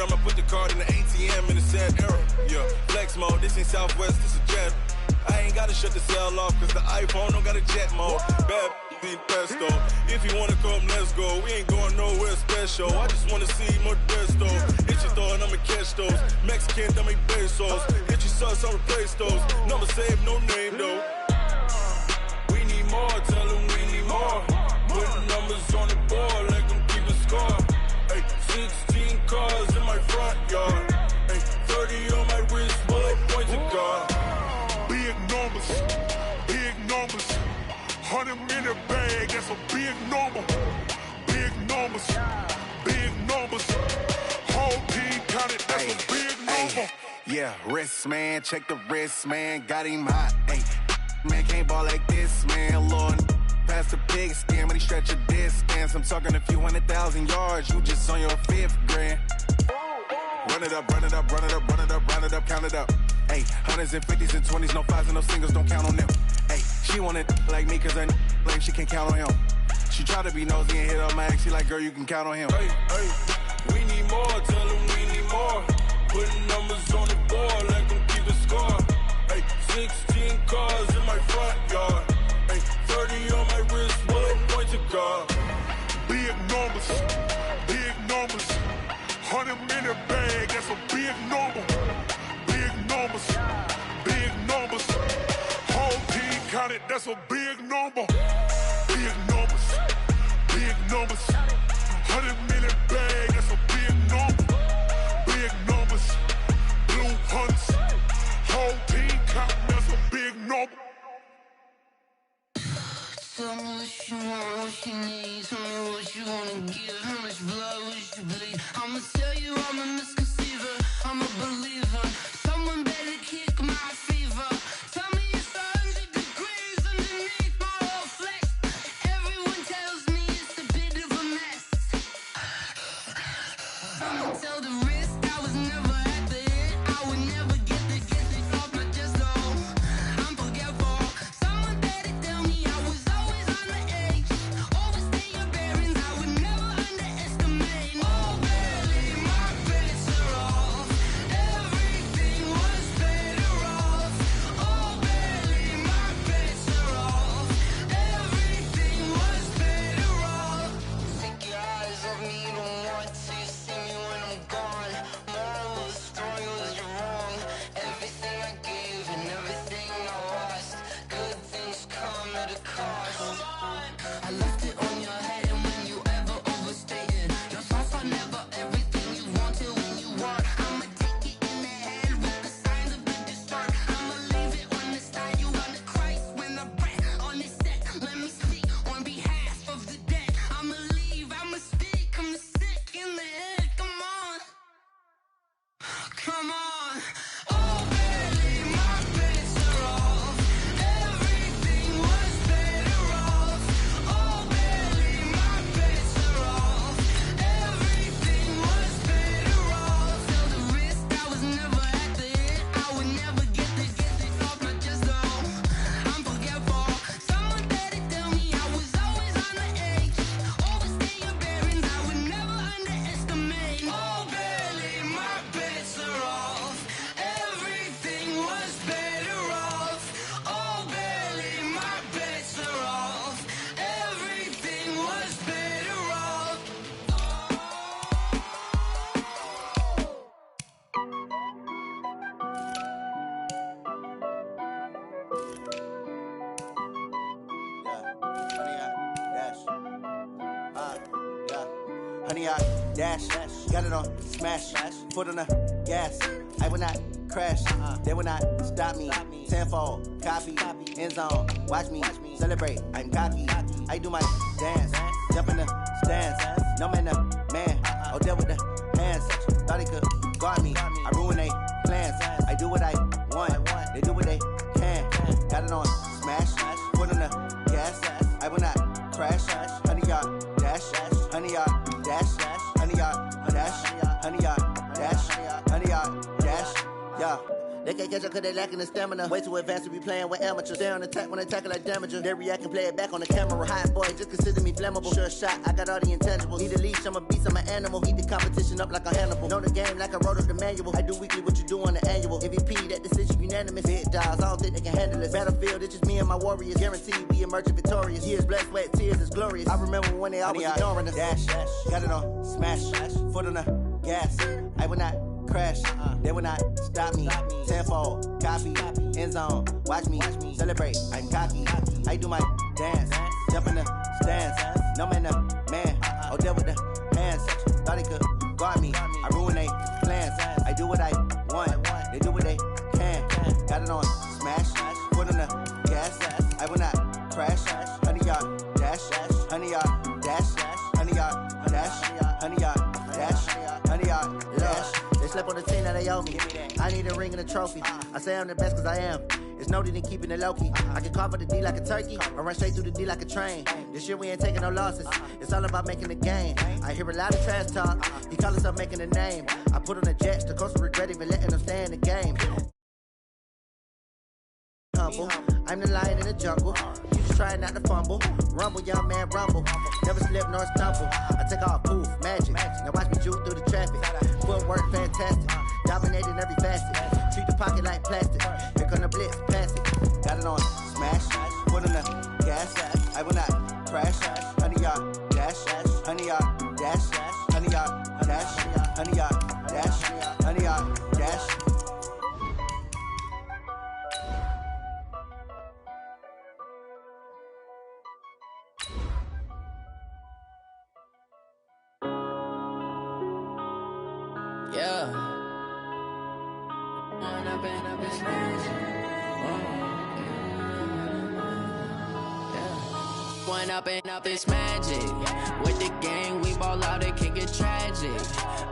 time I put the card in the ATM in a sad era. Yeah, flex mode, this ain't Southwest, this is jet. I ain't gotta shut the cell off, cause the iPhone don't got a jet mode. Bad be pesto. If you wanna come, let's go. We ain't going nowhere special. I just wanna see Modesto. Hit your thought, I'ma catch those. Mexican, that make pesos. Hit your sus, I'll replace those. Number saved, no name though. We need more, tell them we need more. Putting numbers on the board, like them keep a score. Ay, 16 cars in my front yard. Ay, 30 on my wrist, bullet points of God. Big numbers, big numbers. 100 in a bag, that's a big number. Big numbers, big numbers. Whole team counted, that's a big number. Yeah, wrist man, check the wrist man, got him hot. Ay, man can't ball like this, man. Lord, past the pig skin, but he stretch a distance. I'm talking a few 100,000 yards, you just on your 5th grand. Run it up, run it up, run it up, run it up, run it up, count it up. Ay, hundreds and 50s and 20s, no 5s and no singles, don't count on them. Ay, she want it like me, cause her lame, she can't count on him. She try to be nosy and hit up my ex, she like, girl, you can count on him. Hey, hey, we need more, tell them we need more. Putting numbers on the board, like them keep a score. Hey, 16 cars in my front yard. Hey, 30 on my wrist, bullet points of God. Big numbers, big numbers. 100 in a bag, that's a big number. Big numbers, big numbers. Whole team counted, that's a big number. Big numbers, big numbers. 100 in a bag, that's a big number. Big numbers, blue hunts. Whole team counting, that's a big number. Tell me what you want, what you need. Tell me what you wanna give. How much blood would you bleed? I'ma tell you I'm a misconceiver. I'm a believer. Someone better kick my fever. Tell me it's 100 degrees underneath my whole flesh. Everyone tells me it's a bit of a mess. I'ma tell the risk I was never at the end. I would never get this off my chest though. I'm forgetful. Someone better tell me I was always on the edge. Overstay your bearings, I would never underestimate. Oh barely, my bets are off. Everything was better off. Oh barely, my bets are off. Everything was better off. Take your eyes off me, don't want to see me when I'm gone. Moral of the story was you're wrong. Everything I gave and everything I lost. Good things come at a cost. I left it on your head, and when you ever overstay it, your thoughts are never everything you wanted when you want. I'ma take it in the head with the signs of the distort. I'ma leave it on the side. You on the Christ when I pray on this set. Let me speak on behalf of the dead. I'ma leave, I'ma speak. I'm sick in the head. Come on, come on. Oh, barely, my bets are off. Everything was better off. Oh, barely, my bets are off. Everything was better off. Tell the risk I was never at the end. I would never get this off my chest though. I'm forgetful. Someone better tell me I was always on the edge. Overstay your bearings, I would never underestimate. Oh, barely, my bets are off. Everything was better off. Oh, barely, my bets are off. Everything was better off. Honey, I dash, got it on smash, foot on the gas. I will not crash, they will not stop me. Tenfold, copy, end zone, watch me celebrate. I'm cocky, I do my dance, jump in the stands. No man, the man, oh there with the hands. Thought he could guard me, I ruin they plans. I do what I want, they do what they can. Got it on smash, foot on the gas. I will not crash, honey, y'all dash, honey, y'all dash, honey, y'all dash, honey, y'all dash, honey, y'all dash. Yeah, They can't catch up cause they lacking the stamina. Way too advanced to be playing with amateurs. They on attack when they tackle like damager. They react and play it back on the camera. Hot boy, just consider me flammable. Sure shot, I got all the intangibles. Need a leash, I'm a beast, I'm an animal. Heat the competition up like a Hannibal. Know the game like I wrote up the manual. I do weekly what you do on the annual. MVP, that decision unanimous. Big dogs, I don't think they can handle it. Battlefield, it's just me and my warriors. Guaranteed we emerge victorious. Years, blood, sweat, tears, is glorious. I remember when they always ignoring us. Dash, got it on, smash, foot on the gas. I will not crash, they will not stop me. Tenfold, copy, end zone, watch me celebrate. I'm cocky, I do my dance, jump in the stands. No man, man, oh there with the hands. Thought he could guard me, I ruin they plans. I do what I want, they do what they can. Got it on smash, foot on the gas. I will not crash, 100-yard dash, 100-yard dash, 100-yard dash, 100-yard dash, 100-yard dash. They slept on the team that they owe me. I need a ring and a trophy. I say I'm the best cause I am. It's noted in keeping it low-key. I can carve up the D like a turkey or run straight through the D like a train. This year we ain't taking no losses. It's all about making the game. I hear a lot of trash talk. He call himself making a name. I put on the Jets. The coach will regret even letting them stay in the game. Humble. I'm the lion in the jungle. You just try not to fumble. Rumble, young man, rumble. Never slip nor stumble. I take off, poof, magic. Now watch me juke through the traffic. Footwork fantastic. Dominating every facet. Treat the pocket like plastic. Here come the blitz, pass it. Got it on smash. Foot on the gas. I will not crash. 100-yard dash. 100-yard dash. 100-yard dash. 100-yard dash. 100-yard dash. Yeah. One up and up is magic. With the gang, we ball out, it can get tragic.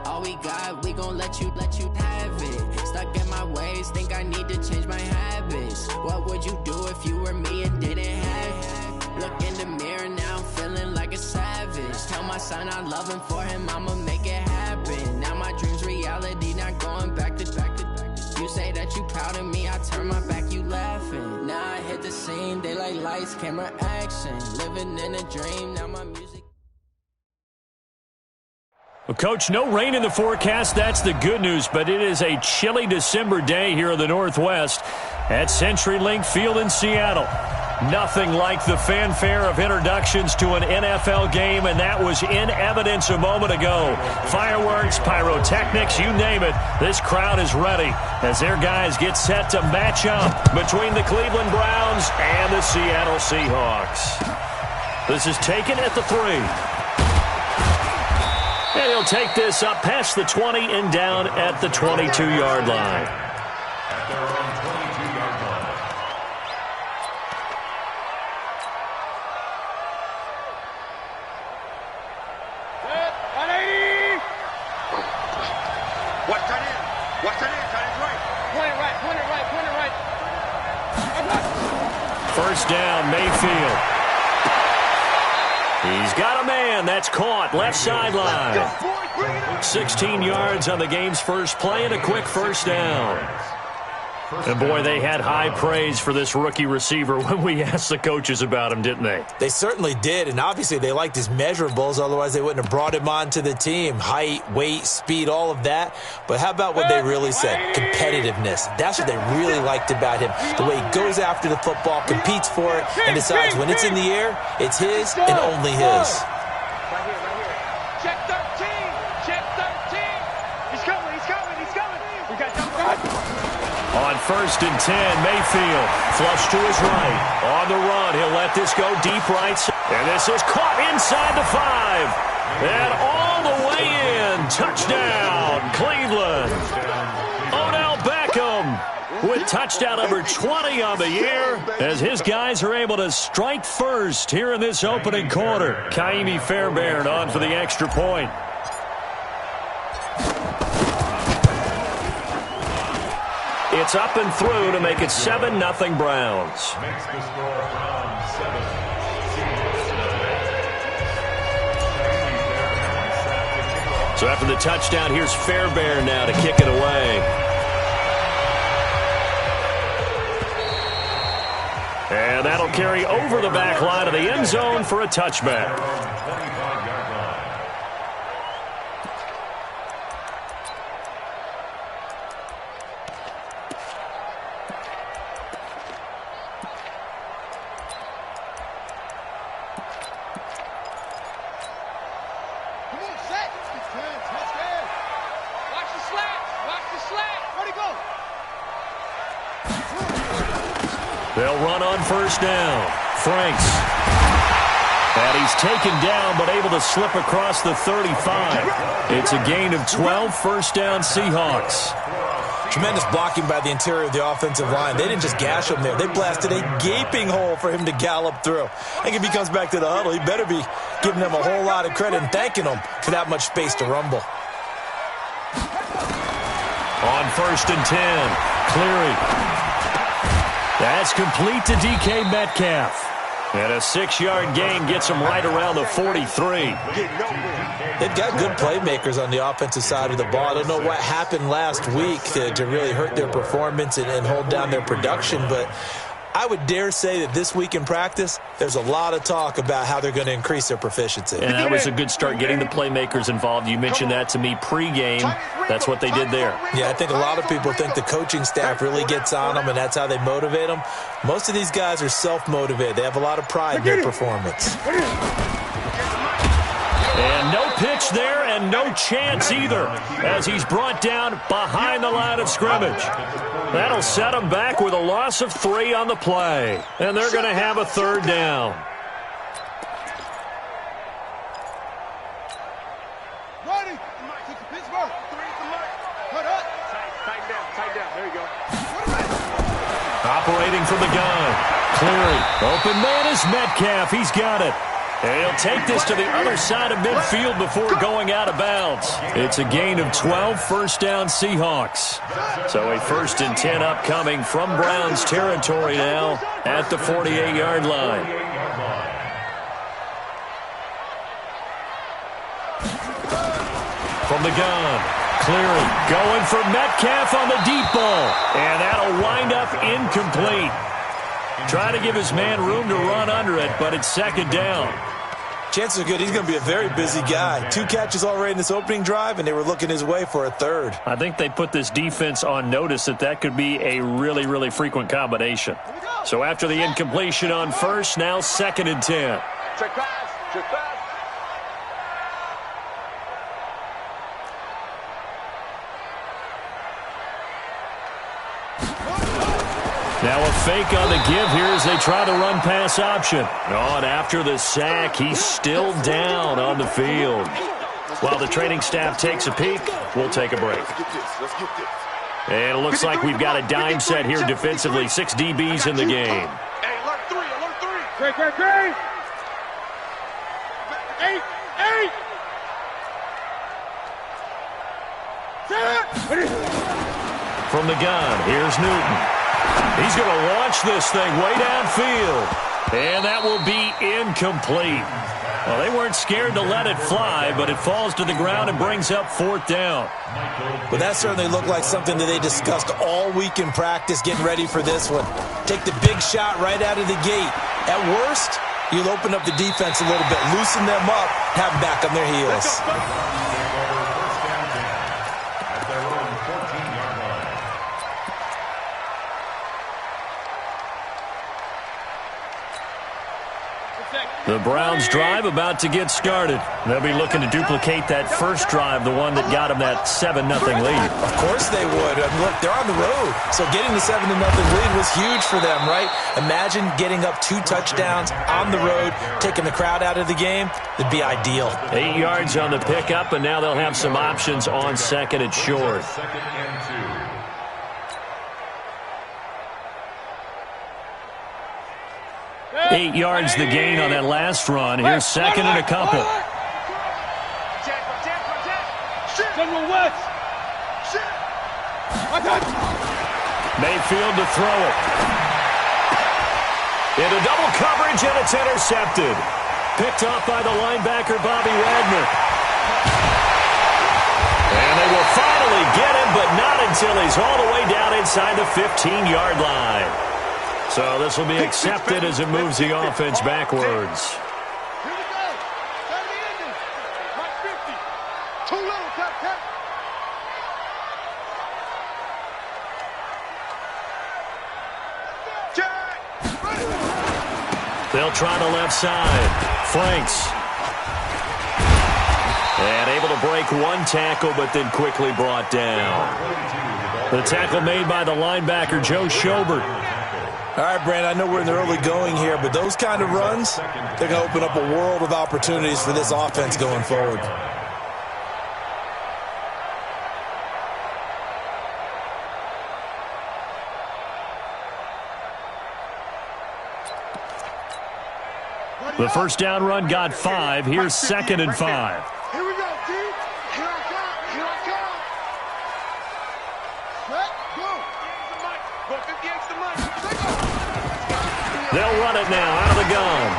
All we got, we gon' let you have it. Stuck in my ways, think I need to change my habits. What would you do if you were me and didn't have it? Look in the mirror now, I'm feeling like a savage. Tell my son I love him, for him I'ma make it happen. Now my dream's reality, not going back to. You say that you proud of me, I turn my back, you laughing. Now I hit the scene, daylight lights, camera action. Living in a dream, now my music. Well, Coach, no rain in the forecast. That's the good news, but it is a chilly December day here in the Northwest at CenturyLink Field in Seattle. Nothing like the fanfare of introductions to an NFL game, and that was in evidence a moment ago. Fireworks, pyrotechnics, you name it. This crowd is ready as their guys get set to match up between the Cleveland Browns and the Seattle Seahawks. This is taken at the 3. And he'll take this up past the 20 and down at the 22-yard line. At their own 22-yard line. First down, Mayfield. He's got a man. That's caught. Left sideline. 16 yards on the game's first play and a quick first down. And, boy, they had high praise for this rookie receiver when we asked the coaches about him, didn't they? They certainly did, and obviously they liked his measurables. Otherwise, they wouldn't have brought him onto the team. Height, weight, speed, all of that. But how about what they really said? Competitiveness. That's what they really liked about him. The way he goes after the football, competes for it, and decides when it's in the air, it's his and only his. Check 13. Check 13. He's coming. We got On first and 10, Mayfield flush to his right. On the run, he'll let this go deep right. And this is caught inside the 5. And all the way in. Touchdown, Cleveland. Odell Beckham with touchdown number 20 on the year as his guys are able to strike first here in this opening quarter. Kaimi Fairbairn on for the extra point. It's up and through to make it 7-0 Browns. Makes the score Browns 7. So after the touchdown, here's Fairbairn now to kick it away. And that'll carry over the back line of the end zone for a touchback. They'll run on first down. Franks. And he's taken down but able to slip across the 35. It's a gain of 12, first down Seahawks. Tremendous blocking by the interior of the offensive line. They didn't just gash him there. They blasted a gaping hole for him to gallop through. I think if he comes back to the huddle, he better be giving them a whole lot of credit and thanking them for that much space to rumble. On first and 10, Cleary. That's complete to DK Metcalf. And a 6-yard gain gets him right around the 43. They've got good playmakers on the offensive side of the ball. I don't know what happened last week to really hurt their performance and hold down their production, but I would dare say that this week in practice, there's a lot of talk about how they're going to increase their proficiency. And that was a good start, getting the playmakers involved. You mentioned that to me pregame. That's what they did there. Yeah, I think a lot of people think the coaching staff really gets on them, and that's how they motivate them. Most of these guys are self-motivated. They have a lot of pride in their performance. And no pitch there and no chance either as he's brought down behind the line of scrimmage. That'll set him back with a loss of 3 on the play. And they're going to have a third down. Ready? Pittsburgh. Put up. Tight down. There you go. Operating from the gun. Cleary. Open man is Metcalf. He's got it. And he'll take this to the other side of midfield before going out of bounds. It's a gain of 12, first down Seahawks. So a first and 10 upcoming from Browns territory now at the 48-yard line. From the gun, Cleary going for Metcalf on the deep ball. And that'll wind up incomplete. Trying to give his man room to run under it, but it's second down. Chances are good he's going to be a very busy guy. 2 catches already in this opening drive, and they were looking his way for a third. I think they put this defense on notice that could be a really, really frequent combination. So after the incompletion on first, now second and 10. Check pass. Now a fake on the give here as they try the run-pass option. On after the sack, he's still down on the field. While the training staff takes a peek, we'll take a break. And it looks like we've got a dime set here defensively. 6 DBs in the game. Hey, alert 3. Great. 8. 7. From the gun, here's Newton. He's going to launch this thing way downfield. And that will be incomplete. Well, they weren't scared to let it fly, but it falls to the ground and brings up fourth down. Well, that certainly looked like something that they discussed all week in practice, getting ready for this one. Take the big shot right out of the gate. At worst, you'll open up the defense a little bit, loosen them up, have them back on their heels. The Browns drive about to get started. They'll be looking to duplicate that first drive, the one that got them that 7-0 lead. Of course they would. I mean, look, they're on the road. So getting the 7-0 lead was huge for them, right? Imagine getting up 2 touchdowns on the road, taking the crowd out of the game. It'd be ideal. 8 yards on the pickup, and now they'll have some options on second and short. Second and 2. 8 yards the gain on that last run. Here's second and a couple. General West. Mayfield to throw it. Into double coverage, and it's intercepted. Picked off by the linebacker, Bobby Wagner. And they will finally get him, but not until he's all the way down inside the 15-yard line. So this will be accepted as it moves the offense backwards. Here we go. Time to end it. Mark 50. Too little, Cut. They'll try the left side. Franks. And able to break one tackle, but then quickly brought down. The tackle made by the linebacker, Joe Schobert. All right, Brandon, I know we're in the early going here, but those kind of runs, they're going to open up a world of opportunities for this offense going forward. The first down run got 5. Here's 2nd and 5. Here we go, D. Here I come. Set, go. Go 50 extra mic. They'll run it now out of the gun.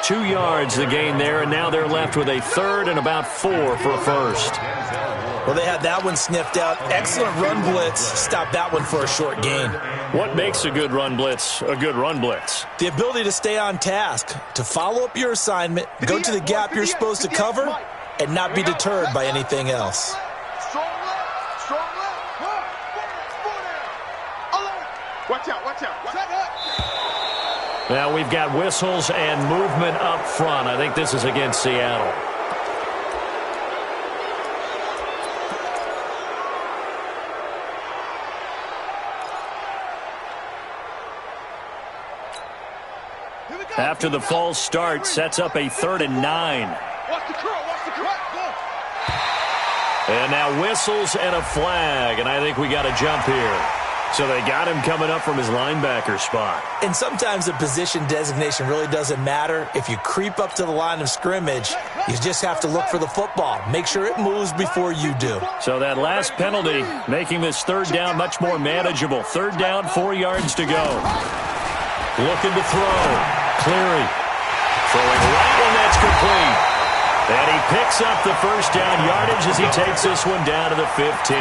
2 yards the gain there, and now they're left with a 3rd and about 4 for a first. Well, they had that one sniffed out. Excellent run blitz. Stop that one for a short gain. What makes a good run blitz a good run blitz? The ability to stay on task, to follow up your assignment, go to the gap you're supposed to cover, and not be deterred by anything else. Strong left. Watch out. Set up. Now we've got whistles and movement up front. I think this is against Seattle. After the false start, sets up a 3rd and 9. Watch the curl. Go. And now whistles and a flag, and I think we got a jump here. So they got him coming up from his linebacker spot. And sometimes the position designation really doesn't matter. If you creep up to the line of scrimmage, you just have to look for the football. Make sure it moves before you do. So that last penalty making this 3rd down much more manageable. 3rd down, 4 yards to go. Looking to throw. Cleary throwing right, and that's complete. And he picks up the first down yardage as he takes this one down to the 15.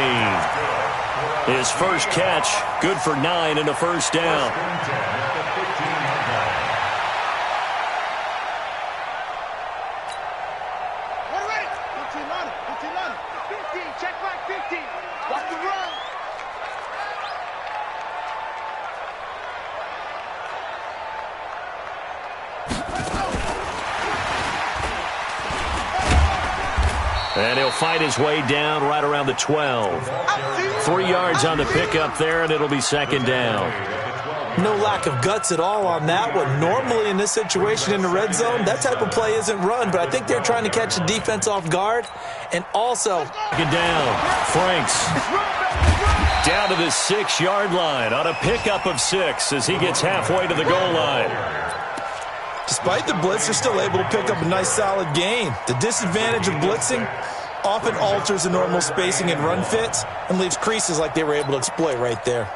His first catch, good for 9 and a first down. We're ready. 15 line. 15, check back 15. Watch the run. And he'll fight his way down right around the 12. 3 yards on the pickup there, and it'll be 2nd down. No lack of guts at all on that one. Normally in this situation in the red zone, that type of play isn't run, but I think they're trying to catch the defense off guard. And also, get down. Franks down to the 6-yard line on a pickup of 6 as he gets halfway to the goal line. despite the blitz, they're still able to pick up a nice solid gain. The disadvantage of blitzing often alters the normal spacing and run fits and leaves creases like they were able to exploit right there.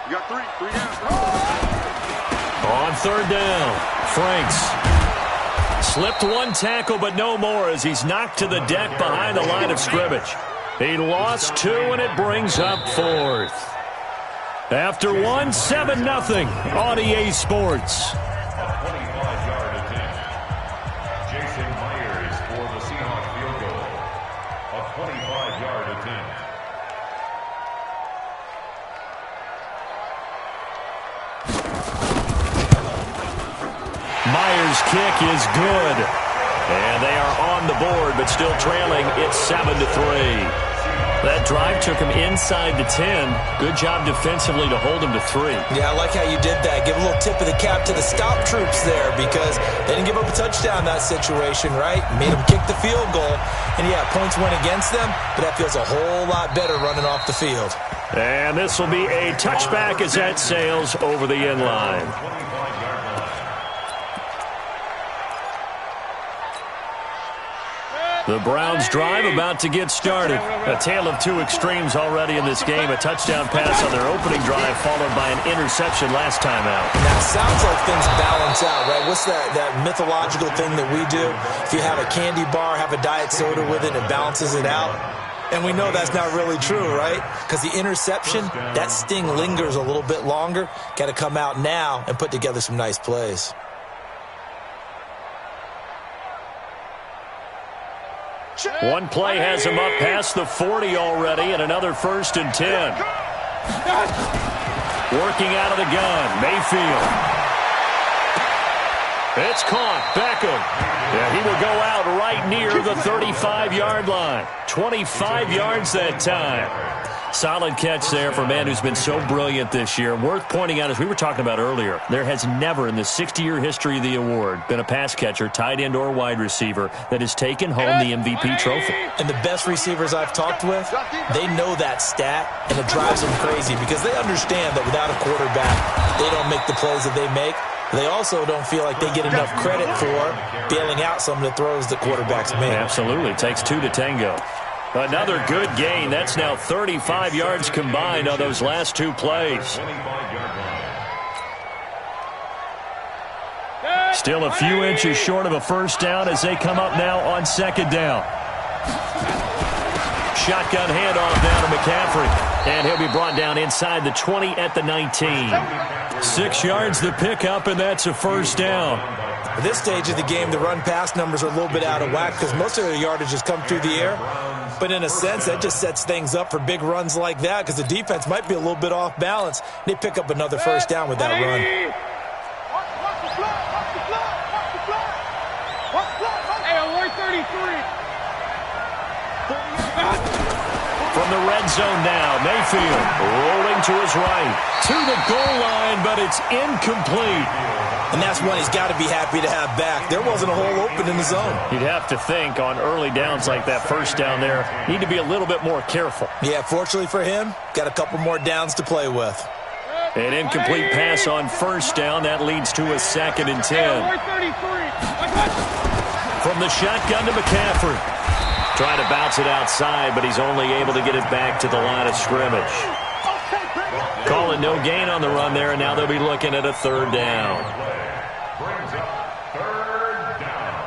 You got three down. On third down, Franks slipped one tackle, but no more as he's knocked to the deck behind the line of scrimmage. He lost two, and it brings up fourth. After one, 7-0 on EA Sports. Jason Myers for the Seahawks field goal. A 25-yard attempt. Myers' kick is good. And they are on the board, but still trailing. It's 7-3. That drive took him inside the 10. Good job defensively to hold him to 3. Yeah, I like how you did that. Give a little tip of the cap to the stop troops there because they didn't give up a touchdown in that situation, right? Made them kick the field goal. And, yeah, points went against them, but that feels a whole lot better running off the field. And this will be a touchback as that sails over the end line. The Browns drive about to get started. A tale of two extremes already in this game. A touchdown pass on their opening drive followed by an interception last time out. Now, it sounds like things balance out, right? What's that mythological thing that we do? If you have a candy bar, have a diet soda with it, it balances it out. And we know that's not really true, right? Because the interception, that sting lingers a little bit longer. Got to come out now and put together some nice plays. One play has him up past the 40 already, and another 1st and 10. Working out of the gun, Mayfield. It's caught. Beckham. Yeah, he will go out right near the 35-yard line. 25 yards that time. Solid catch there for a man who's been so brilliant this year. Worth pointing out, as we were talking about earlier, there has never in the 60-year history of the award been a pass catcher, tight end, or wide receiver that has taken home the MVP trophy. And the best receivers I've talked with, they know that stat, and it drives them crazy because they understand that without a quarterback, they don't make the plays that they make. They also don't feel like they get enough credit for bailing out some of the throws the quarterbacks make. Absolutely. It takes two to tango. Another good gain. That's now 35 yards combined on those last two plays. Still a few inches short of a first down as they come up now on 2nd down. Shotgun handoff down to McCaffrey. And he'll be brought down inside the 20 at the 19. 6 yards the pickup, and that's a first down. At this stage of the game, the run-pass numbers are a little bit out of whack because most of their yardage has come through the air. But in a sense, that just sets things up for big runs like that because the defense might be a little bit off balance. They pick up another first down with that run. From the red zone now, Mayfield rolling to his right. To the goal line, but it's incomplete. And that's one he's got to be happy to have back. There wasn't a hole open in the zone. You'd have to think on early downs like that first down there, need to be a little bit more careful. Yeah, fortunately for him, got a couple more downs to play with. An incomplete pass on first down. That leads to a 2nd and 10. From the shotgun to McCaffrey. Trying to bounce it outside, but he's only able to get it back to the line of scrimmage. Calling no gain on the run there, and now they'll be looking at a 3rd down. Brings up 3rd down.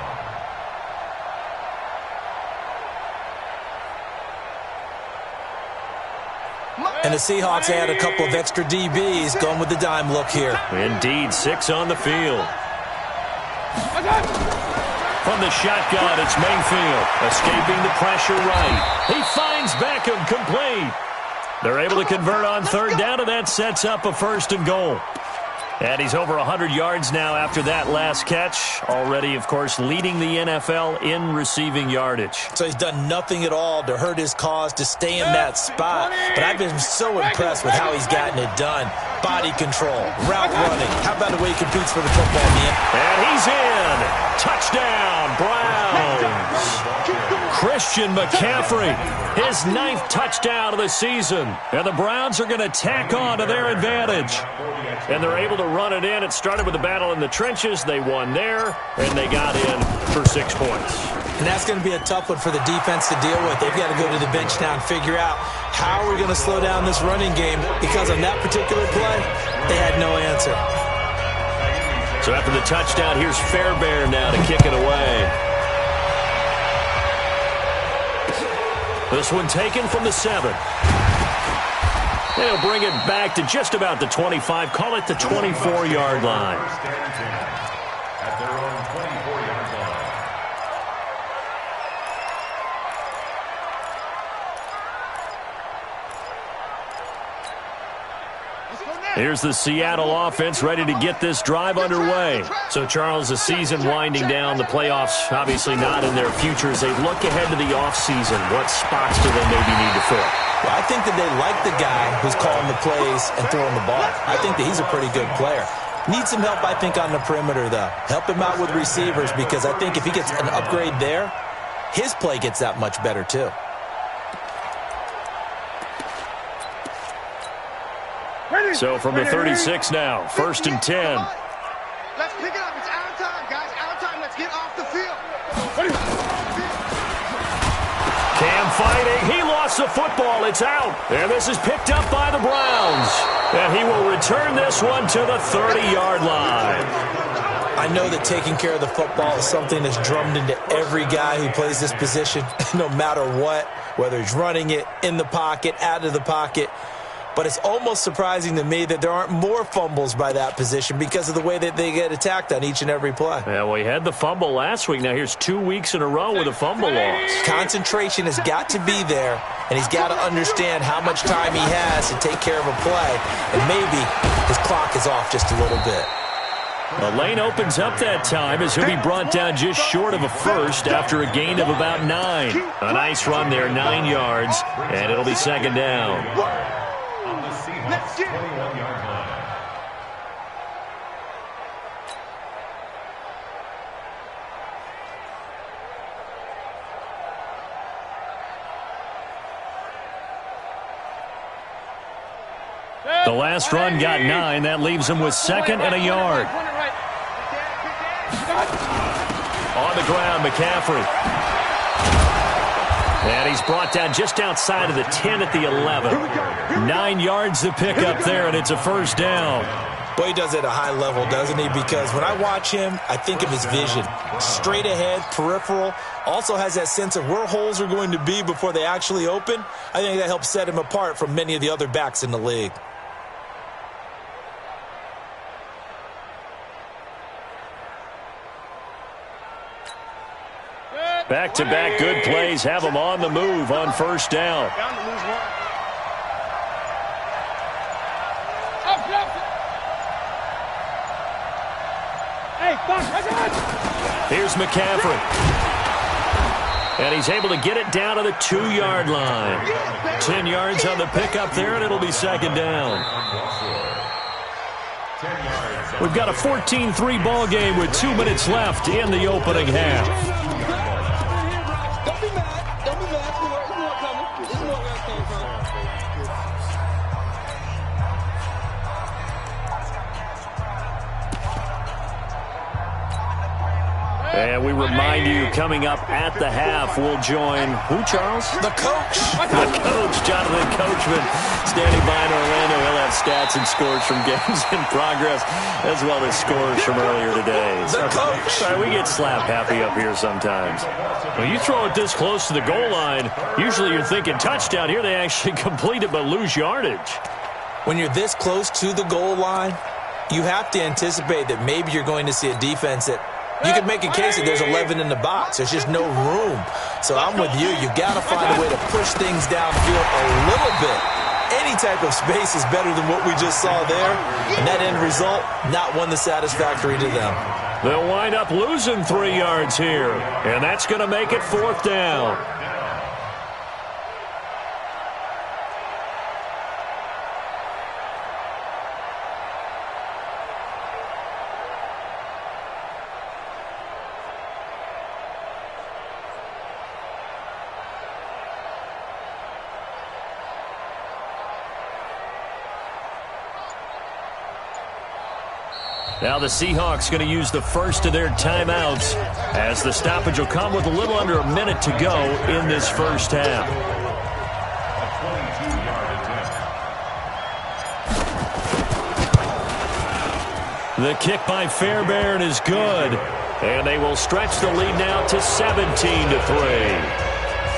And the Seahawks add a couple of extra DBs going with the dime look here. Indeed, 6 on the field. From the shotgun, it's Mayfield. Escaping the pressure right. He finds Beckham complete. They're able to convert on 3rd down, and that sets up a 1st and goal. And he's over 100 yards now after that last catch. Already, of course, leading the NFL in receiving yardage. So he's done nothing at all to hurt his cause, to stay in that spot. But I've been so impressed with how he's gotten it done. Body control, route running. How about the way he competes for the football, man? And he's in. Touchdown, Browns. Christian McCaffrey, his 9th touchdown of the season. And the Browns are going to tack on to their advantage. And they're able to run it in. It started with a battle in the trenches. They won there, and they got in for 6 points. And that's going to be a tough one for the defense to deal with. They've got to go to the bench now and figure out how we're going to slow down this running game, because on that particular play, they had no answer. So after the touchdown, here's Fairbairn now to kick it away. This one taken from the 7. They'll bring it back to just about the 25. Call it the 24-yard line. At their own 24-yard line. Here's the Seattle offense ready to get this drive underway. So, Charles, the season winding down, the playoffs obviously not in their future. As they look ahead to the offseason, what spots do they maybe need to fill? Well, I think that they like the guy who's calling the plays and throwing the ball. I think that he's a pretty good player. Needs some help, I think, on the perimeter, though. Help him out with receivers, because I think if he gets an upgrade there, his play gets that much better, too. So from the 36 now, 1st and 10. Let's pick it up. It's our time, guys. Our time. Let's get off the field. fighting. He lost the football. It's out. And this is picked up by the Browns. And he will return this one to the 30-yard line. I know that taking care of the football is something that's drummed into every guy who plays this position, no matter what, whether he's running it, in the pocket, out of the pocket. But it's almost surprising to me that there aren't more fumbles by that position because of the way that they get attacked on each and every play. Yeah, well, he had the fumble last week. Now here's 2 weeks in a row with a fumble loss. Concentration has got to be there, and he's got to understand how much time he has to take care of a play. And maybe his clock is off just a little bit. The lane opens up that time as he'll be brought down just short of a first after a gain of about 9. A nice run there, 9 yards, and it'll be second down. On the Seahawks 21-yard line. The last run got 9. That leaves him with second and a yard. On the ground, McCaffrey. And he's brought down just outside of the 10 at the 11. 9 yards to pick up there, and it's a first down. Boy, he does it at a high level, doesn't he? Because when I watch him, I think of his vision. Straight ahead, peripheral. Also has that sense of where holes are going to be before they actually open. I think that helps set him apart from many of the other backs in the league. Back-to-back good plays have him on the move on first down. Here's McCaffrey. And he's able to get it down to the 2-yard line. 10 yards on the pickup there, and it'll be second down. We've got a 14-3 ball game with 2 minutes left in the opening half. And we remind you, coming up at the half, we'll join who, Charles? The coach. The coach, Jonathan Coachman, standing by in Orlando. He'll have stats and scores from games in progress, as well as scores from earlier today. The coach. Sorry, we get slap happy up here sometimes. When you throw it this close to the goal line, usually you're thinking touchdown. Here they actually complete it but lose yardage. When you're this close to the goal line, you have to anticipate that maybe you're going to see a defense that you could make a case that there's 11 in the box. There's just no room. So I'm with you. You've got to find a way to push things downfield a little bit. Any type of space is better than what we just saw there. And that end result, not one that's satisfactory to them. They'll wind up losing 3 yards here. And that's going to make it fourth down. Now the Seahawks going to use the first of their timeouts as the stoppage will come with a little under a minute to go in this first half. The kick by Fairbairn is good, and they will stretch the lead now to 17-3.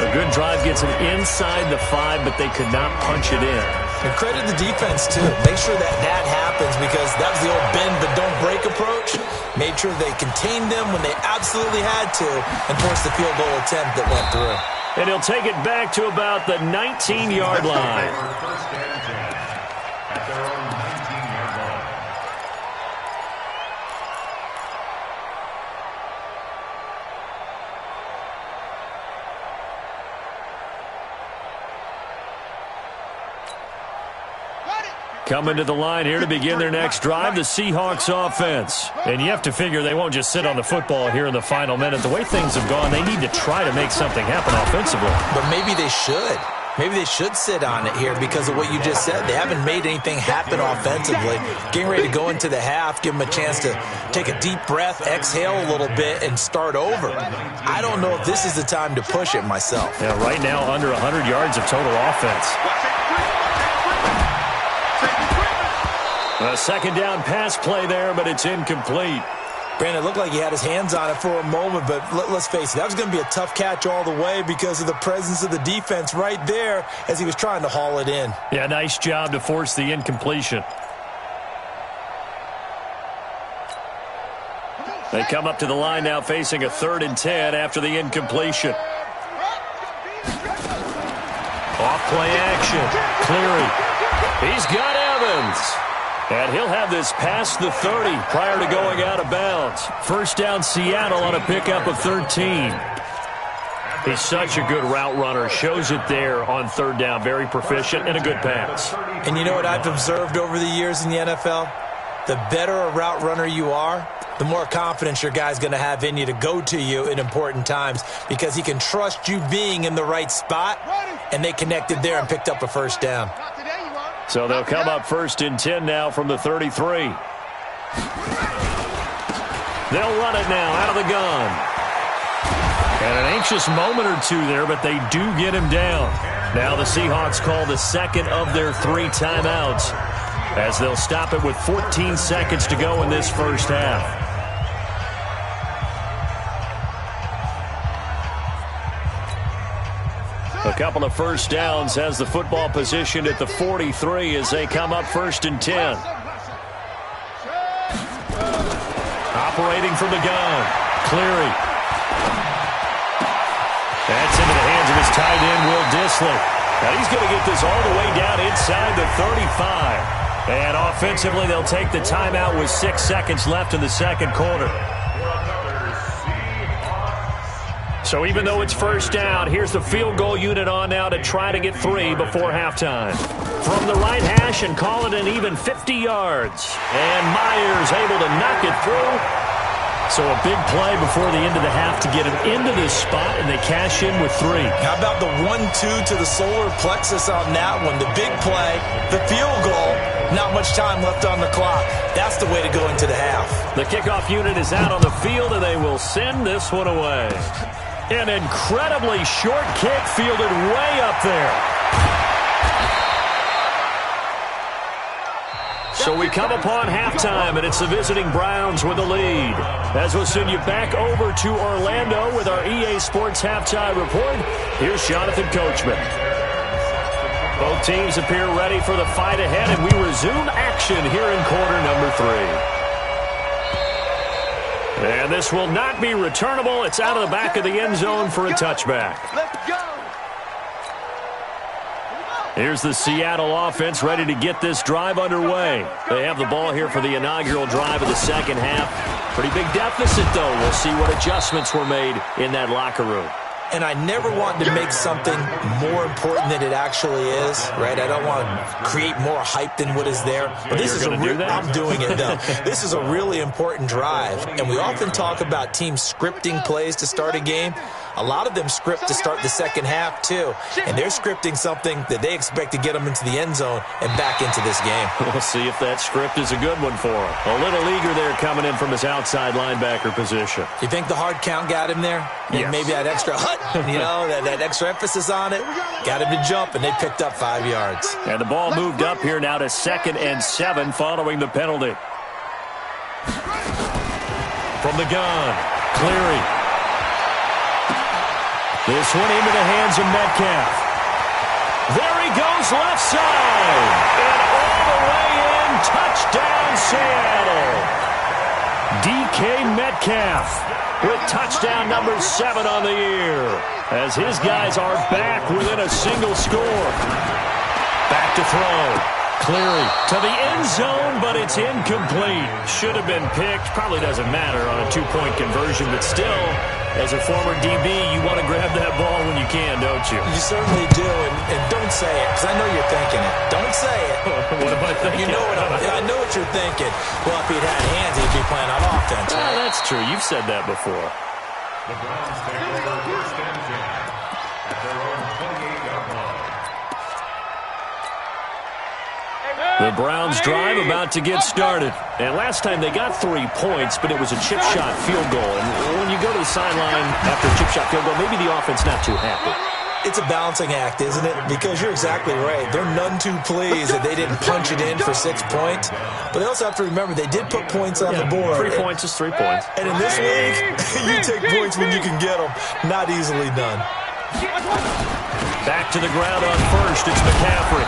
A good drive gets them inside the 5, but they could not punch it in. And credit the defense, too. Make sure that that happens because that was the old bend but don't break approach. Made sure they contained them when they absolutely had to and forced the field goal attempt that went through. And he'll take it back to about the 19-yard line. First and 10 at their own 19-yard line. Coming to the line here to begin their next drive, the Seahawks offense. And you have to figure they won't just sit on the football here in the final minute. The way things have gone, they need to try to make something happen offensively. But maybe they should. Maybe they should sit on it here because of what you just said. They haven't made anything happen offensively. Getting ready to go into the half, give them a chance to take a deep breath, exhale a little bit, and start over. I don't know if this is the time to push it myself. Yeah, right now under 100 yards of total offense. A second down pass play there, but it's incomplete. Brandon, it looked like he had his hands on it for a moment, but let's face it, that was going to be a tough catch all the way because of the presence of the defense right there as he was trying to haul it in. Yeah, nice job to force the incompletion. They come up to the line now facing a 3rd and 10 after the incompletion. Off play action. Cleary. He's got Evans. And he'll have this past the 30 prior to going out of bounds. First down Seattle on a pickup of 13. He's such a good route runner. Shows it there on 3rd down. Very proficient and a good pass. And you know what I've observed over the years in the NFL? The better a route runner you are, the more confidence your guy's going to have in you to go to you in important times because he can trust you being in the right spot, and they connected there and picked up a first down. So they'll come up 1st and 10 now from the 33. They'll run it now out of the gun. And an anxious moment or two there, but they do get him down. Now the Seahawks call the second of their 3 timeouts as they'll stop it with 14 seconds to go in this first half. A couple of first downs has the football positioned at the 43 as they come up 1st and 10. Operating from the gun. Cleary. That's into the hands of his tight end, Will Dissly. Now he's going to get this all the way down inside the 35. And offensively, they'll take the timeout with 6 seconds left in the second quarter. So even though it's first down, here's the field goal unit on now to try to get 3 before halftime. From the right hash and call it an even 50 yards. And Myers able to knock it through. So a big play before the end of the half to get him into this spot, and they cash in with 3. How about the 1-2 to the solar plexus on that one? The big play, the field goal, not much time left on the clock. That's the way to go into the half. The kickoff unit is out on the field, and they will send this one away. An incredibly short kick fielded way up there. So we come upon halftime, and it's the visiting Browns with the lead. As we'll send you back over to Orlando with our EA Sports Halftime Report, here's Jonathan Coachman. Both teams appear ready for the fight ahead, and we resume action here in quarter number 3. And this will not be returnable. It's out of the back of the end zone for a touchback. Let's go. Here's the Seattle offense ready to get this drive underway. They have the ball here for the inaugural drive of the second half. Pretty big deficit, though. We'll see what adjustments were made in that locker room. And I never want to make something more important than it actually is, right? I don't want to create more hype than what is there. But this is I'm doing it, though. This is a really important drive. And we often talk about teams scripting plays to start a game. A lot of them script to start the second half, too. And they're scripting something that they expect to get them into the end zone and back into this game. We'll see if that script is a good one for him. A little eager there coming in from his outside linebacker position. You think the hard count got him there? Yes. Maybe that extra that extra emphasis on it got him to jump, and they picked up 5 yards. And the ball moved up here now to 2nd and 7 following the penalty. From the gun, Cleary. This one into the hands of Metcalf. There he goes left side. And all the way in, touchdown Seattle. DK Metcalf with touchdown number 7 on the year as his guys are back within a single score. Back to throw. Cleary to the end zone, but it's incomplete. Should have been picked. Probably doesn't matter on a 2-point conversion, but still, as a former DB, you want to grab that ball when you can, don't you? You certainly do, and don't say it, because I know you're thinking it. Don't say it. What am I thinking? You know I know what you're thinking. Well, if he'd had hands, he'd be playing on offense. Well, that's true. You've said that before. The Browns take over 1st and 10 at their own 28-yard line. The Browns drive about to get started. And last time they got 3 points, but it was a chip shot field goal. And when you go to the sideline after a chip shot field goal, maybe the offense not too happy. It's a balancing act, isn't it? Because you're exactly right. They're none too pleased that they didn't punch it in for 6 points. But they also have to remember they did put points on the board. 3 points is 3 points. And in this league, you take points when you can get them. Not easily done. Back to the ground on first. It's McCaffrey.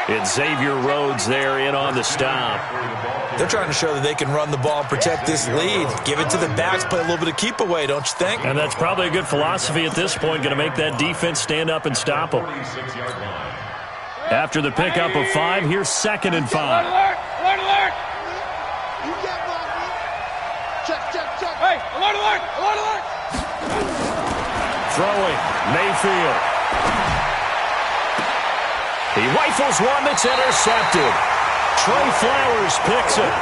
It's Xavier Rhodes there in on the stop. They're trying to show that they can run the ball, protect this lead. Give it to the backs, play a little bit of keep away, don't you think? And that's probably a good philosophy at this point, going to make that defense stand up and stop them. After the pickup of 5, here's 2nd and 5. Alert! Alert! Alert! Check, check, check. Hey, alert, alert! Alert, alert! Throwing, Mayfield. He rifles one that's intercepted. Trey Flowers picks it.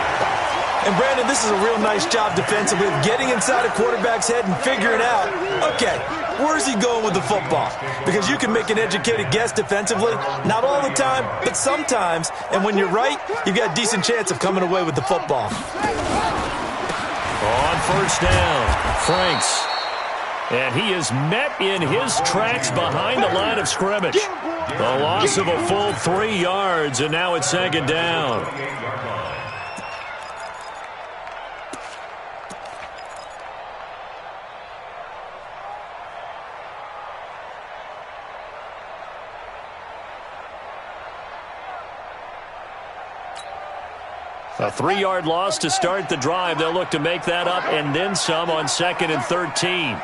And, Brandon, this is a real nice job defensively of getting inside a quarterback's head and figuring out, okay, where's he going with the football? Because you can make an educated guess defensively, not all the time, but sometimes. And when you're right, you've got a decent chance of coming away with the football. On first down, Franks. And he is met in his tracks behind the line of scrimmage. The loss of a full 3 yards, and now it's 2nd down. A 3-yard loss to start the drive. They'll look to make that up and then some on 2nd and 13.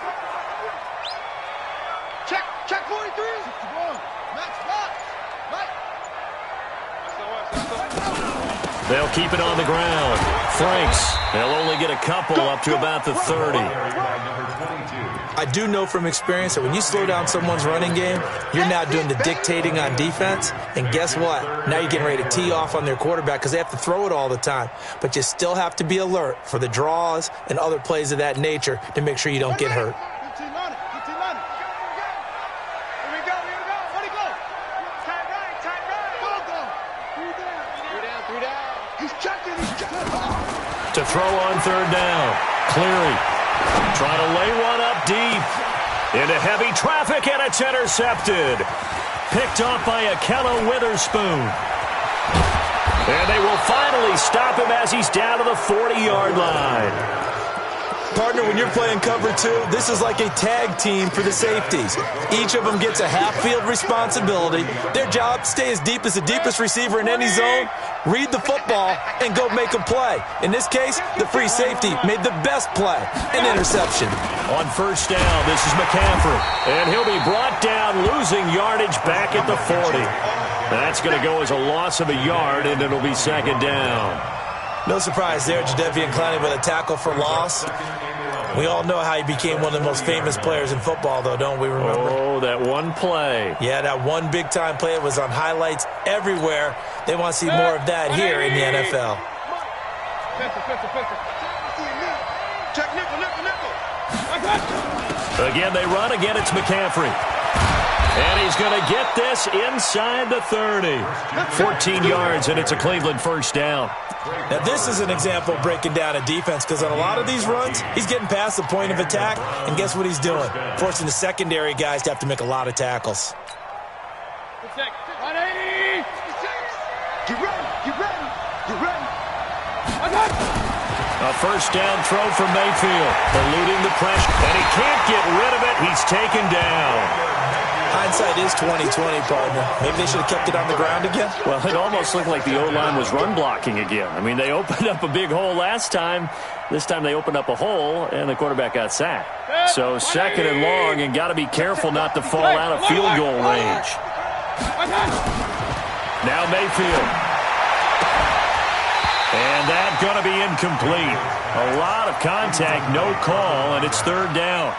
Check 43. Max box. They'll keep it on the ground. Franks, they'll only get a couple up to about the 30. I do know from experience that when you slow down someone's running game, you're now doing the dictating on defense. And guess what? Now you're getting ready to tee off on their quarterback because they have to throw it all the time. But you still have to be alert for the draws and other plays of that nature to make sure you don't get hurt. To throw on 3rd down. Cleary trying to lay one up deep. Into heavy traffic, and it's intercepted. Picked off by Akello Witherspoon. And they will finally stop him as he's down to the 40-yard line. Partner, when you're playing cover 2, this is like a tag team for the safeties. Each of them gets a half-field responsibility. Their job, stay as deep as the deepest receiver in any zone, read the football, and go make a play. In this case, the free safety made the best play, an interception. On first down, this is McCaffrey. And he'll be brought down, losing yardage back at the 40. That's going to go as a loss of a yard, and it'll be 2nd down. No surprise there, Jadeveon Clowney with a tackle for loss. We all know how he became one of the most famous players in football, though, don't we remember? Oh, that one play. Yeah, that one big-time play was on highlights everywhere. They want to see more of that here in the NFL. Again, they run. Again, it's McCaffrey. And he's going to get this inside the 30. 14 yards, and it's a Cleveland first down. Now, this is an example of breaking down a defense because on a lot of these runs, he's getting past the point of attack, and guess what he's doing? Forcing the secondary guys to have to make a lot of tackles. Get ready. A first down throw for Mayfield, eluding the pressure, and he can't get rid of it. He's taken down. Hindsight is 20/20, partner. Maybe they should have kept it on the ground again. Well, it almost looked like the O-line was run blocking again. I mean, they opened up a big hole last time. This time they opened up a hole, and the quarterback got sacked. So 2nd and long, and got to be careful not to fall out of field goal range. Now Mayfield. And that's going to be incomplete. A lot of contact, no call, and it's 3rd down.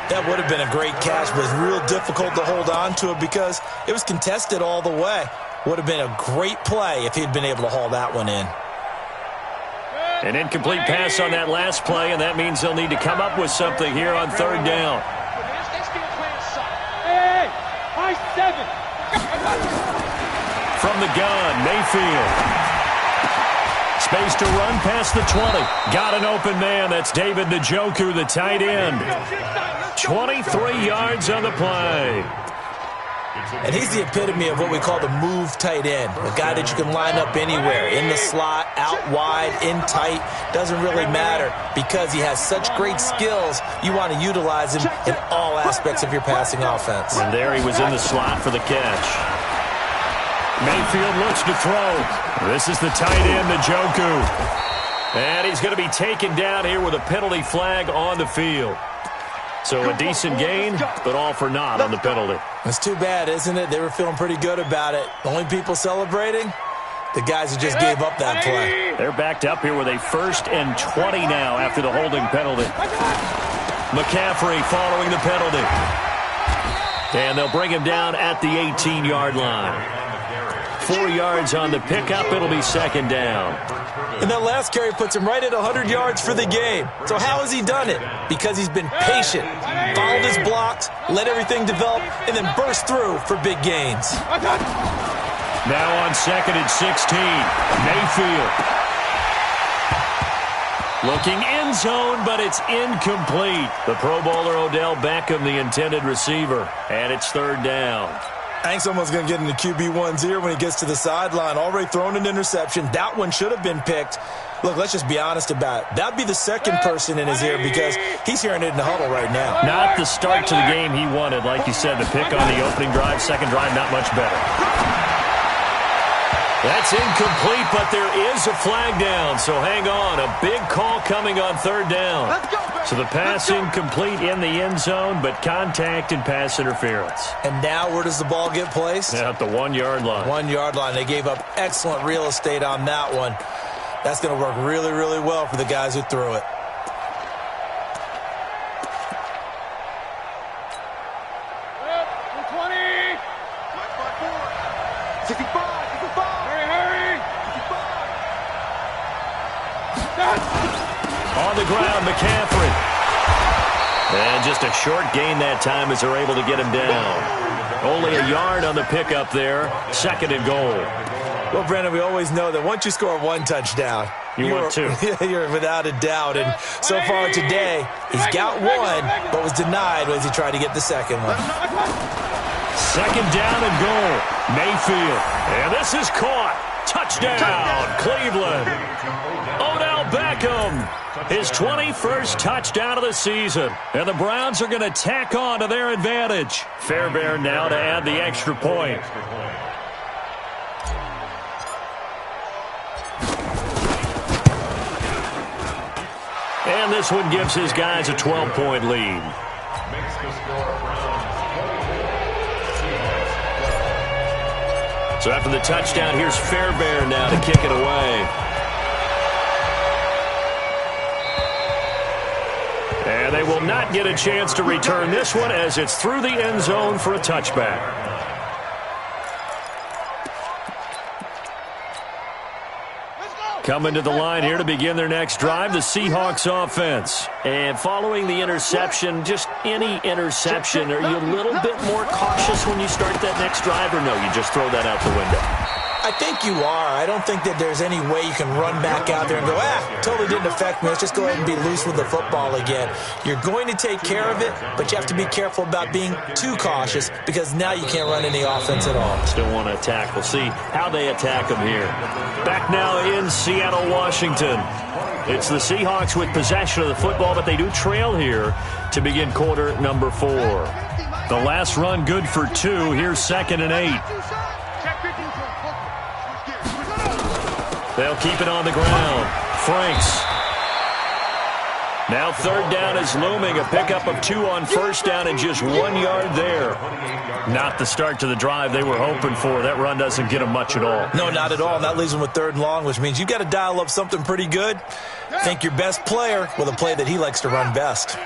That would have been a great catch, but it's real difficult to hold on to it because it was contested all the way. Would have been a great play if he'd been able to haul that one in. An incomplete pass on that last play, and that means they'll need to come up with something here on 3rd down. Hey, high 7. from the gun. Mayfield. Space to run past the 20. Got an open man. That's David Njoku, the tight end. 23 yards on the play. And he's the epitome of what we call the move tight end, a guy that you can line up anywhere, in the slot, out wide, in tight, doesn't really matter because he has such great skills. You want to utilize him in all aspects of your passing offense. And there he was in the slot for the catch. Mayfield looks to throw. This is the tight end, Njoku. And he's going to be taken down here with a penalty flag on the field. So a decent gain, but all for naught on the penalty. It's too bad, isn't it? They were feeling pretty good about it. Only people celebrating? The guys who just gave up that play. They're backed up here with a 1st and 20 now after the holding penalty. McCaffrey following the penalty. And they'll bring him down at the 18-yard line. 4 yards on the pickup. It'll be 2nd down. And that last carry puts him right at 100 yards for the game. So how has he done it? Because he's been patient, followed his blocks, let everything develop, and then burst through for big gains. Now on 2nd and 16, Mayfield. Looking end zone, but it's incomplete. The Pro Bowler Odell Beckham, the intended receiver. And it's 3rd down. I think someone's going to get into QB1's ear when he gets to the sideline. Already thrown an interception. That one should have been picked. Look, let's just be honest about it. That'd be the 2nd person in his ear because he's hearing it in the huddle right now. Not the start to the game he wanted. Like you said, the pick on the opening drive, 2nd drive, not much better. That's incomplete, but there is a flag down. So hang on. A big call coming on 3rd down. So the pass incomplete in the end zone, but contact and pass interference. And now where does the ball get placed? At the 1-yard line. 1-yard line. They gave up excellent real estate on that one. That's going to work really, really well for the guys who threw it. On the ground, McCaffrey. And just a short gain that time as they're able to get him down. Only a yard on the pickup there. 2nd and goal. Well, Brandon, we always know that once you score 1 touchdown, you want 2. You're without a doubt. And so far today, he's got 1, but was denied as he tried to get the 2nd one. 2nd down and goal. Mayfield. And this is caught. Touchdown, Cleveland. Odell Beckham, his 21st touchdown of the season. And the Browns are going to tack on to their advantage. Fairbairn now to add the extra point. And this one gives his guys a 12-point lead. Makes the score Browns 24. So after the touchdown, here's Fairbairn now to kick it away. And they will not get a chance to return this one as it's through the end zone for a touchback. Coming to the line here to begin their next drive, the Seahawks offense. And following the interception, just any interception, are you a little bit more cautious when you start that next drive, or no, you just throw that out the window? I think you are. I don't think that there's any way you can run back out there and go, totally didn't affect me. Let's just go ahead and be loose with the football again. You're going to take care of it, but you have to be careful about being too cautious because now you can't run any offense at all. Still want to attack. We'll see how they attack them here. Back now in Seattle, Washington. It's the Seahawks with possession of the football, but they do trail here to begin quarter number 4. The last run good for 2. Here's 2nd and 8. They'll keep it on the ground. Franks. Now 3rd down is looming. A pickup of 2 on 1st down and just 1 yard there. Not the start to the drive they were hoping for. That run doesn't get them much at all. No, not at all. And that leaves them with 3rd and long, which means you've got to dial up something pretty good. Think your best player with a play that he likes to run best.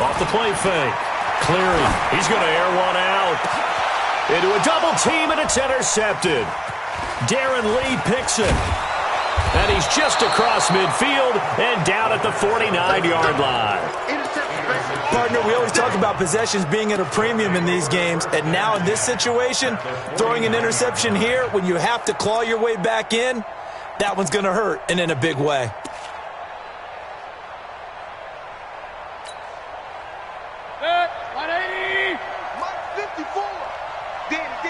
Off the play fake. Cleary. He's going to air one out. Into a double team, and it's intercepted. Darren Lee picks it. And he's just across midfield and down at the 49-yard line. Partner, we always talk about possessions being at a premium in these games, and now in this situation, throwing an interception here when you have to claw your way back in, that one's going to hurt, and in a big way. Set, 180. Mike 54. Danny.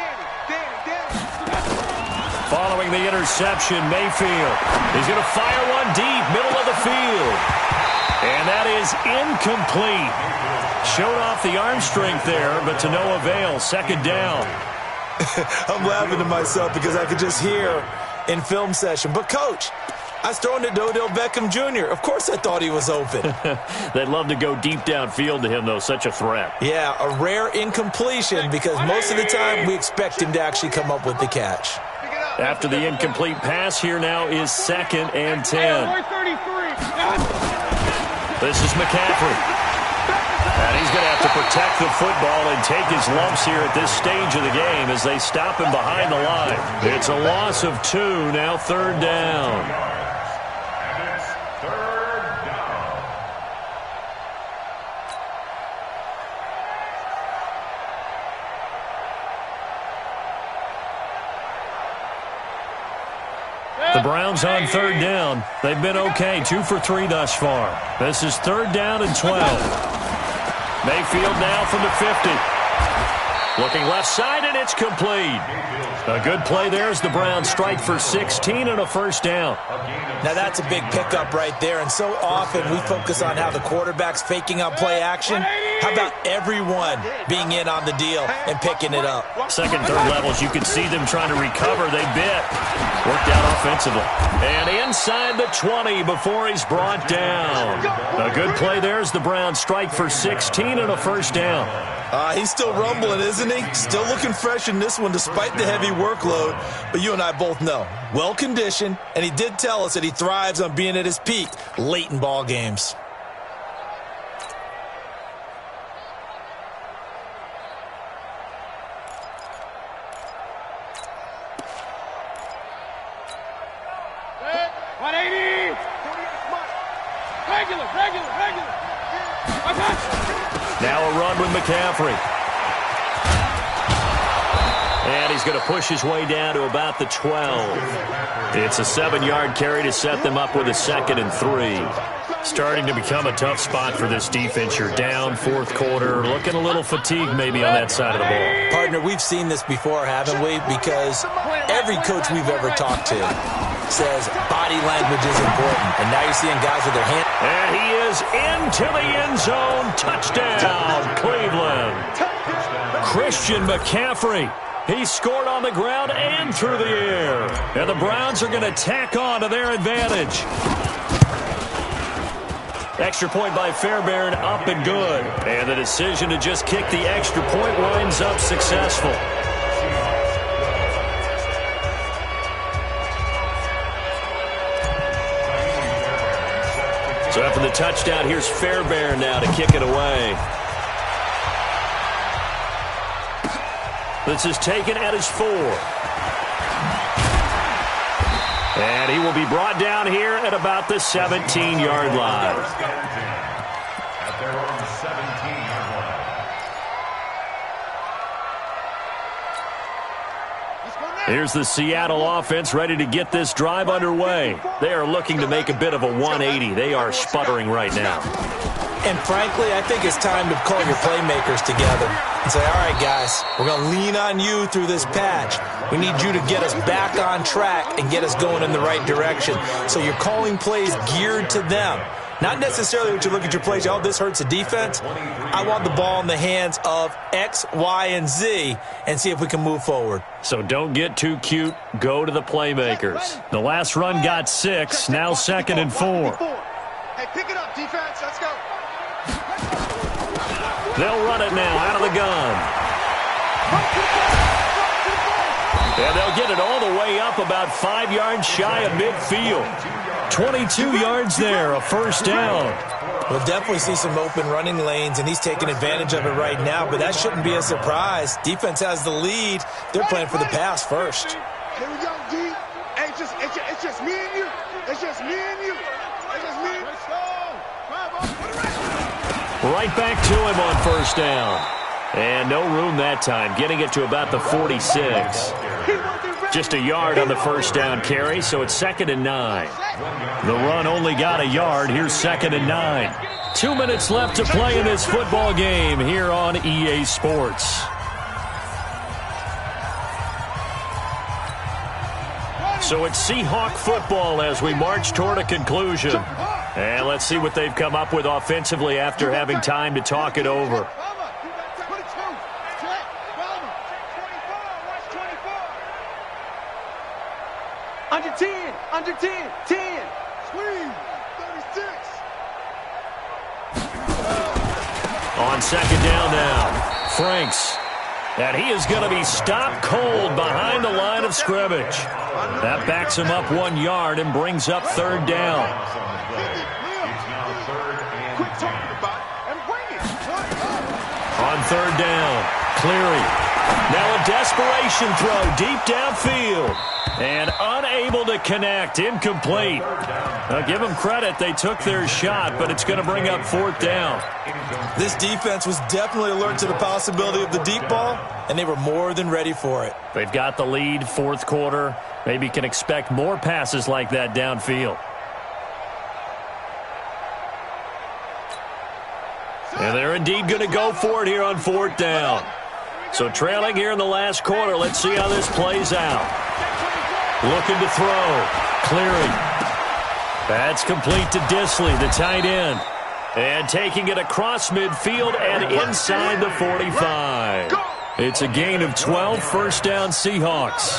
Following the interception, Mayfield is going to fire one deep, middle of the field. And that is incomplete. Showed off the arm strength there, but to no avail. Second down. I'm laughing to myself because I could just hear in film session. But, Coach, I was throwing to Odell Beckham Jr. Of course I thought he was open. They'd love to go deep downfield to him, though. Such a threat. Yeah, a rare incompletion because most of the time we expect him to actually come up with the catch. After the incomplete pass, here now is 2nd and 10. This is McCaffrey. And he's going to have to protect the football and take his lumps here at this stage of the game as they stop him behind the line. It's a loss of 2, now 3rd down. And it's 3rd down. The Browns on 3rd down. They've been okay, 2 for 3 thus far. This is 3rd down and 12. Mayfield now from the 50. Looking left side, and it's complete. A good play there as the Browns strike for 16 and a 1st down. Now that's a big pickup right there, and so often we focus on how the quarterback's faking on play action. How about everyone being in on the deal and picking it up? 2nd, 3rd levels, you could see them trying to recover. They bit. Worked out offensively. And inside the 20 before he's brought down. A good play there as the Browns strike for 16 and a 1st down. He's still rumbling, isn't he? Still looking fresh in this one despite the heavy workload. But you and I both know, well-conditioned, and he did tell us that he thrives on being at his peak late in ball games. Now a run with McCaffrey. And he's going to push his way down to about the 12. It's a 7-yard carry to set them up with a 2nd and 3. Starting to become a tough spot for this defense. You're down 4th quarter. Looking a little fatigued maybe on that side of the ball. Partner, we've seen this before, haven't we? Because every coach we've ever talked to says body language is important. And now you're seeing guys with their hands. And he is into the end zone. Touchdown, Cleveland. Christian McCaffrey. He scored on the ground and through the air. And the Browns are going to tack on to their advantage. Extra point by Fairbairn, up and good. And the decision to just kick the extra point winds up successful. So after the touchdown, here's Fairbairn now to kick it away. This is taken at his 4. And he will be brought down here at about the 17-yard line. At their own 17-yard line. Here's the Seattle offense ready to get this drive underway. They are looking to make a bit of a 180. They are sputtering right now. And frankly, I think it's time to call your playmakers together and say, all right, guys, we're going to lean on you through this patch. We need you to get us back on track and get us going in the right direction. So you're calling plays geared to them. Not necessarily what you look at your plays, oh, this hurts the defense. I want the ball in the hands of X, Y, and Z and see if we can move forward. So don't get too cute. Go to the playmakers. The last run got 6, now 2nd and 4. Hey, pick it up, defense. Let's go. They'll run it now out of the gun. And they'll get it all the way up about 5 yards shy of midfield. 22 yards there, a 1st down. We'll definitely see some open running lanes, and he's taking advantage of it right now, but that shouldn't be a surprise. Defense has the lead. They're playing for the pass first. Here we go, D. Hey, it's just me and you. It's just me and you. It's just me. Let's go. Right back to him on first down. And no room that time, getting it to about the 46. Just a yard on the first down carry, so it's 2nd and 9. The run only got a yard. Here's 2nd and 9. 2 minutes left to play in this football game here on EA Sports. So it's Seahawk football as we march toward a conclusion. And let's see what they've come up with offensively after having time to talk it over. Under 10, under 10, 10. Squeeze, 36. On 2nd down now, Franks. And he is going to be stopped cold behind the line of scrimmage. That backs him up 1 yard and brings up 3rd down. Quit talking about it and bring it. On 3rd down, Cleary. Now a desperation throw deep downfield. And unable to connect, incomplete. Now give them credit, they took their shot, but it's going to bring up 4th down. This defense was definitely alert to the possibility of the deep ball, and they were more than ready for it. They've got the lead, 4th quarter. Maybe can expect more passes like that downfield. And they're indeed going to go for it here on 4th down. So trailing here in the last quarter, let's see how this plays out. Looking to throw. Cleary. That's complete to Disley, the tight end. And taking it across midfield and inside the 45. It's a gain of 12, first down Seahawks.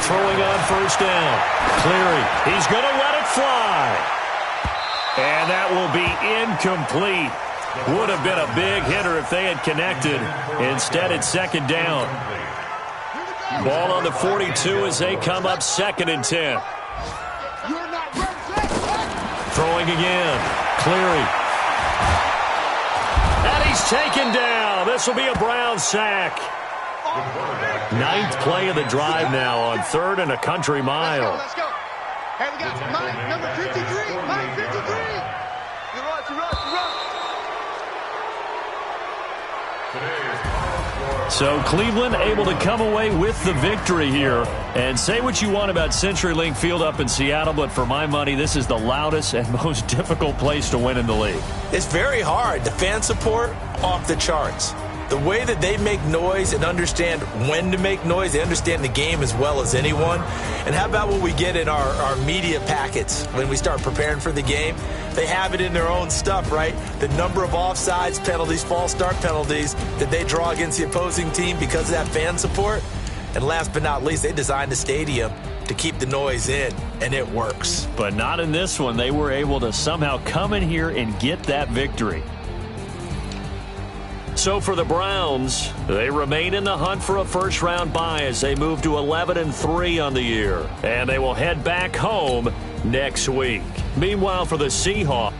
Throwing on first down. Cleary. He's going to let it fly. And that will be incomplete. Would have been a big hitter if they had connected. Instead, it's 2nd down. Ball on the 42 as they come up 2nd and 10. Throwing again. Cleary. And he's taken down. This will be a Brown sack. 9th play of the drive now on 3rd and a country mile. Let's go. Hey, we got Mike, number 53. Mike 53. You run. So Cleveland able to come away with the victory here. And say what you want about CenturyLink Field up in Seattle, but for my money, this is the loudest and most difficult place to win in the league. It's very hard. The fan support, off the charts. The way that they make noise and understand when to make noise, they understand the game as well as anyone. And how about what we get in our media packets when we start preparing for the game? They have it in their own stuff, right? The number of offsides penalties, false start penalties that they draw against the opposing team because of that fan support. And last but not least, they designed a stadium to keep the noise in, and it works. But not in this one. They were able to somehow come in here and get that victory. So for the Browns, they remain in the hunt for a first-round bye as they move to 11-3 on the year. And they will head back home next week. Meanwhile, for the Seahawks,